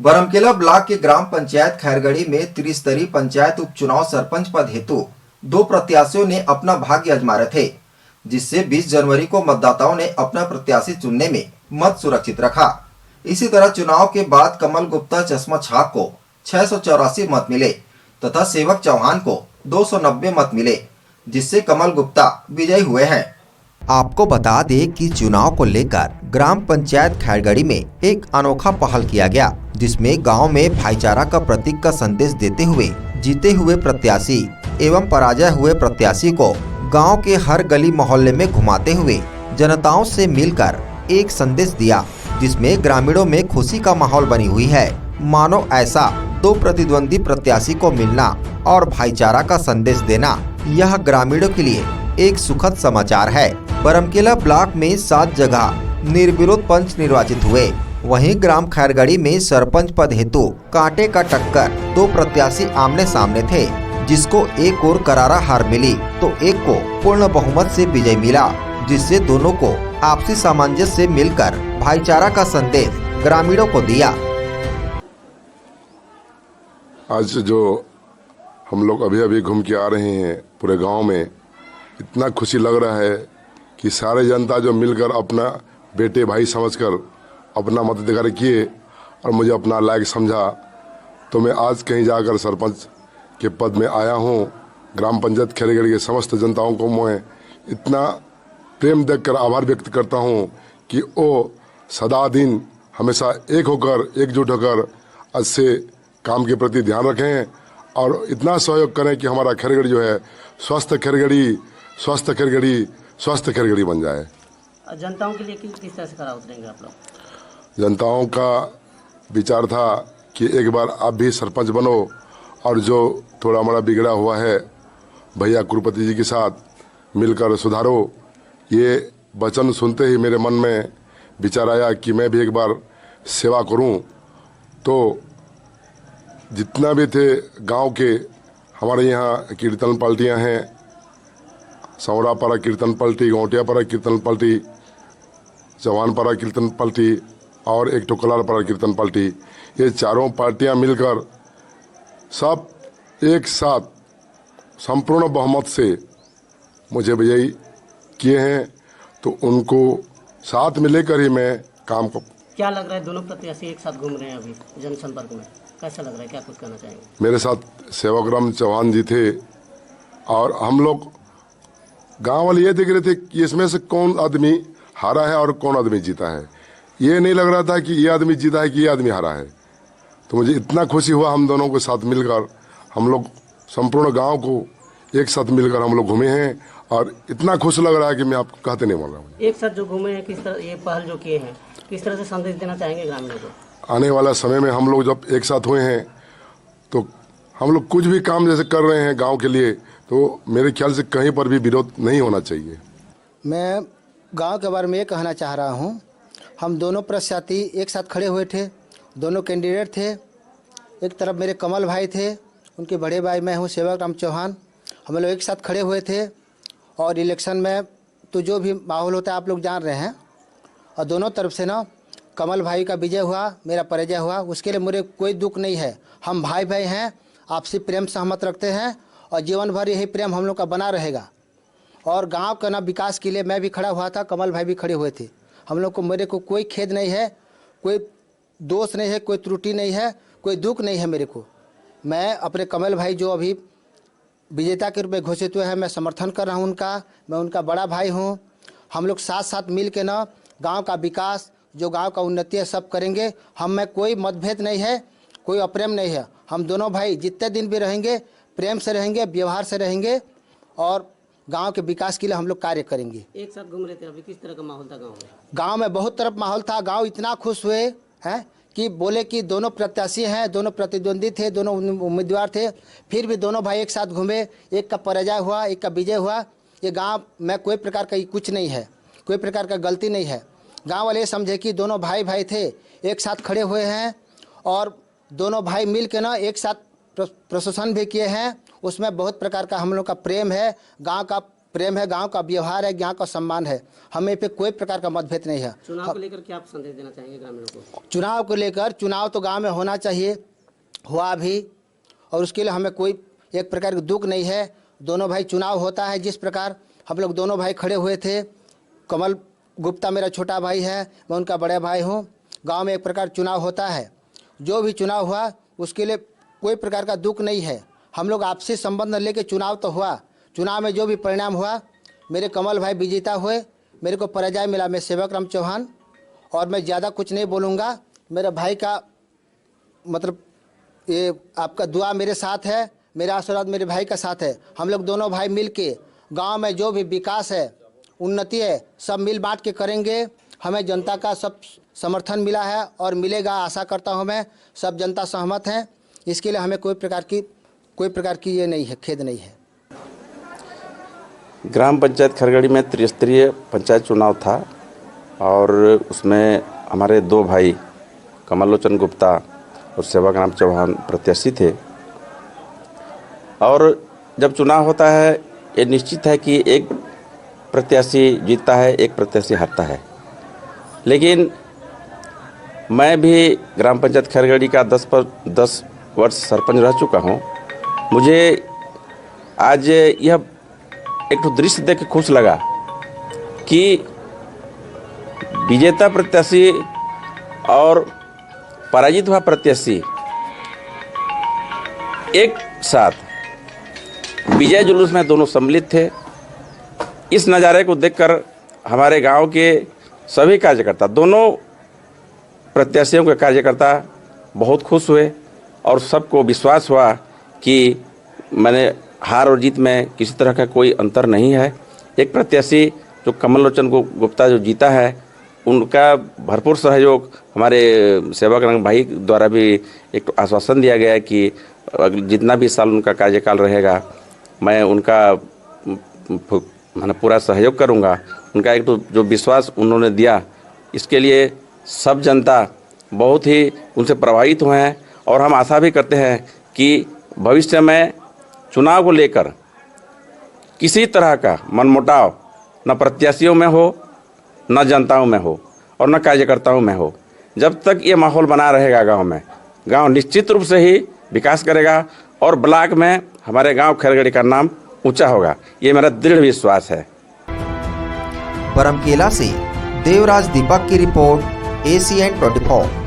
Baramkela block के ग्राम पंचायत खैरगढ़ी में त्रिस्तरीय पंचायत उपचुनाव सरपंच पद हेतु दो प्रत्याशियों ने अपना भाग्य आजमाए थे, जिससे 20 जनवरी को मतदाताओं ने अपना प्रत्याशी चुनने में मत सुरक्षित रखा। इसी तरह चुनाव के बाद कमल गुप्ता चश्मा छाप को 684 मत मिले तथा सेवक चौहान को 290 मत मिले, जिससे कमल गुप्ता विजयी हुए हैं। आपको बता दें कि चुनाव को लेकर ग्राम पंचायत खैरगढ़ी में एक अनोखा पहल किया गया, जिसमें गांव में भाईचारा का प्रतीक का संदेश देते हुए जीते हुए प्रत्याशी एवं पराजय हुए प्रत्याशी को गांव के हर गली मोहल्ले में घुमाते हुए जनताओं से मिलकर एक संदेश दिया, जिसमें ग्रामीणों में खुशी का माहौल बनी हुई है। मानो ऐसा दो प्रतिद्वंदी प्रत्याशी को मिलना और भाईचारा का संदेश देना यह ग्रामीणों के लिए एक सुखद समाचार है। बरमकेला ब्लॉक में 7 जगह निर्विरोध पंच निर्वाचित हुए। वहीं ग्राम खैरगढ़ी में सरपंच पद हेतु कांटे का टक्कर दो प्रत्याशी आमने सामने थे, जिसको एक और करारा हार मिली तो एक को पूर्ण बहुमत से विजय मिला, जिससे दोनों को आपसी सामंजस्य से मिलकर भाईचारा का संदेश ग्रामीणों को दिया। आज जो हम लोग अभी घूम के आ रहे हैं पूरे गांव में, इतना खुशी लग रहा है कि सारे जनता जो मिलकर अपना बेटे भाई समझकर अपना मताधिकार किए और मुझे अपना लायक समझा, तो मैं आज कहीं जाकर सरपंच के पद में आया हूं। ग्राम पंचायत खैरगढ़ी के समस्त जनताओं को मैं इतना प्रेम देखकर आभार व्यक्त करता हूं कि वो सदा दिन हमेशा एक होकर एकजुट होकर अच्छे काम के प्रति ध्यान रखें और इतना सहयोग करें कि हमारा खैरगढ़ी जो है स्वस्थ खैरगढ़ी, स्वस्थ खैरगढ़ी, स्वस्थ खैरगढ़ी बन जाए। जनताओं के लिए किस तरह से खरा उतरेंगे आप लोग? जनताओं का विचार था कि एक बार आप भी सरपंच बनो और जो थोड़ा मोड़ा बिगड़ा हुआ है भैया कुरुपति जी के साथ मिलकर सुधारो। ये वचन सुनते ही मेरे मन में विचार आया कि मैं भी एक बार सेवा करूं। तो जितना भी थे गांव के हमारे यहाँ कीर्तन पार्टियां हैं, सौरापारा कीर्तन पार्टी, गौटियापारा कीर्तन पार्टी, जवानपारा कीर्तन पार्टी और एक टोकलारपारा कीर्तन पार्टी, ये चारों पार्टियां मिलकर सब एक साथ संपूर्ण बहुमत से मुझे विजयी किए हैं। तो उनको साथ में लेकर ही मैं काम को। क्या लग रहा है दोनों प्रत्याशी एक साथ घूम रहे हैं अभी जनसंपर्क में, कैसा लग रहा है, क्या कुछ कहना चाहेंगे? मेरे साथ सेवकराम चौहान जी थे और हम लोग गांव वाले ये देख रहे थे कि इसमें से कौन आदमी हारा है और कौन आदमी जीता है। ये नहीं लग रहा था कि ये आदमी जीता है कि ये आदमी हारा है। तो मुझे इतना खुशी हुआ, हम दोनों के साथ मिलकर हम लोग संपूर्ण गांव को एक साथ मिलकर हम लोग घूमे हैं और इतना खुश लग रहा है कि मैं आपको कहते नहीं बोल रहा हूँ। एक साथ जो घूमे हैं, किस तरह ये पहल जो किए हैं, किस तरह से संदेश देना चाहेंगे ग्रामीणों को? आने वाला समय में हम लोग जब एक साथ हुए हैं तो हम लोग कुछ भी काम जैसे कर रहे हैं गाँव के लिए, तो मेरे ख्याल से कहीं पर भी विरोध नहीं होना चाहिए। मैं गांव के बारे में ये कहना चाह रहा हूं, हम दोनों प्रत्याशी एक साथ खड़े हुए थे, दोनों कैंडिडेट थे। एक तरफ मेरे कमल भाई थे, उनके बड़े भाई मैं हूं सेवकराम चौहान। हम लोग एक साथ खड़े हुए थे और इलेक्शन में तो जो भी माहौल होता है आप लोग जान रहे हैं, और दोनों तरफ से ना कमल भाई का विजय हुआ, मेरा पराजय हुआ, उसके लिए मुझे कोई दुख नहीं है। हम भाई भाई हैं, आपसी प्रेम सहमत रखते हैं और जीवन भर यही प्रेम हम लोग का बना रहेगा। और गांव का ना विकास के लिए मैं भी खड़ा हुआ था, कमल भाई भी खड़े हुए थे। हम लोग को मेरे को कोई खेद नहीं है, कोई दोष नहीं है, कोई त्रुटि नहीं है, कोई दुख नहीं है मेरे को। मैं अपने कमल भाई जो अभी विजेता के रूप में घोषित हुए हैं, मैं समर्थन कर रहा हूं उनका, मैं उनका बड़ा भाई हूं। हम लोग साथ साथ मिल के ना गाँव का विकास, जो गाँव का उन्नति है सब करेंगे। हम में कोई मतभेद नहीं है, कोई अप्रेम नहीं है। हम दोनों भाई जितने दिन भी रहेंगे प्रेम से रहेंगे, व्यवहार से रहेंगे और गांव के विकास के लिए हम लोग कार्य करेंगे। एक साथ घूम रहे थे, अभी किस तरह का माहौल था गांव में? गांव में बहुत तरफ माहौल था। गांव इतना खुश हुए हैं कि बोले कि दोनों प्रत्याशी हैं, दोनों प्रतिद्वंदी थे, दोनों उम्मीदवार थे, फिर भी दोनों भाई एक साथ घूमे, एक का पराजय हुआ, एक का विजय हुआ। ये गाँव में कोई प्रकार का कुछ नहीं है, कोई प्रकार का गलती नहीं है। गाँव वाले समझे कि दोनों भाई भाई थे, एक साथ खड़े हुए हैं और दोनों भाई मिल के ना एक साथ प्रशासन भी किए हैं। उसमें बहुत प्रकार का हम लोग का प्रेम है, गांव का प्रेम है, गांव का व्यवहार है, गांव का सम्मान है। हमें पे कोई प्रकार का मतभेद नहीं है। चुनाव को लेकर क्या आप संदेश देना चाहेंगे ग्रामीणों को? चुनाव को लेकर, चुनाव तो गांव में होना चाहिए, हुआ भी, और उसके लिए हमें कोई एक प्रकार का दुख नहीं है। दोनों भाई चुनाव होता है, जिस प्रकार हम लोग दोनों भाई खड़े हुए थे। कमल गुप्ता मेरा छोटा भाई है, मैं उनका बड़ा भाई हूँ। गांव में एक प्रकार चुनाव होता है, जो भी चुनाव हुआ उसके लिए कोई प्रकार का दुख नहीं है। हम लोग आपसी संबंध लेके चुनाव तो हुआ, चुनाव में जो भी परिणाम हुआ, मेरे कमल भाई विजेता हुए, मेरे को पराजय मिला। मैं सेवकराम चौहान, और मैं ज़्यादा कुछ नहीं बोलूँगा। मेरे भाई का मतलब ये आपका दुआ मेरे साथ है, मेरा आशीर्वाद मेरे भाई का साथ है। हम लोग दोनों भाई मिल के गाँव में जो भी विकास है, उन्नति है, सब मिल बांट के करेंगे। हमें जनता का सब समर्थन मिला है और मिलेगा, आशा करता हूँ मैं। सब जनता सहमत हैं, इसके लिए हमें कोई प्रकार की ये नहीं है, खेद नहीं है। ग्राम पंचायत खरगड़ी में त्रिस्तरीय पंचायत चुनाव था और उसमें हमारे दो भाई कमल लोचन गुप्ता और सेवकराम चौहान प्रत्याशी थे। और जब चुनाव होता है, ये निश्चित है कि एक प्रत्याशी जीतता है, एक प्रत्याशी हारता है। लेकिन मैं भी ग्राम पंचायत खरगड़ी का 10 वर्ष सरपंच रह चुका हूँ। मुझे आज यह एक तो दृश्य देख के खुश लगा कि विजेता प्रत्याशी और पराजित हुआ प्रत्याशी एक साथ विजय जुलूस में दोनों सम्मिलित थे। इस नज़ारे को देखकर हमारे गांव के सभी कार्यकर्ता, दोनों प्रत्याशियों के कार्यकर्ता बहुत खुश हुए और सबको विश्वास हुआ कि मैंने हार और जीत में किसी तरह का कोई अंतर नहीं है। एक प्रत्याशी जो कमल लोचन गुप्ता जो जीता है, उनका भरपूर सहयोग हमारे सेवकराम भाई द्वारा भी एक आश्वासन दिया गया है कि जितना भी साल उनका कार्यकाल रहेगा, मैं उनका मैंने पूरा सहयोग करूंगा। उनका एक तो जो विश्वास उन्होंने दिया, इसके लिए सब जनता बहुत ही उनसे प्रभावित हुए हैं। और हम आशा भी करते हैं कि भविष्य में चुनाव को लेकर किसी तरह का मनमुटाव न प्रत्याशियों में हो, न जनताओं में हो और न कार्यकर्ताओं में हो। जब तक ये माहौल बना रहेगा गांव में, गांव निश्चित रूप से ही विकास करेगा और ब्लॉक में हमारे गांव खरगड़ी का नाम ऊंचा होगा, ये मेरा दृढ़ विश्वास है। बरमकेला से देवराज दीपक की रिपोर्ट, ACN 24।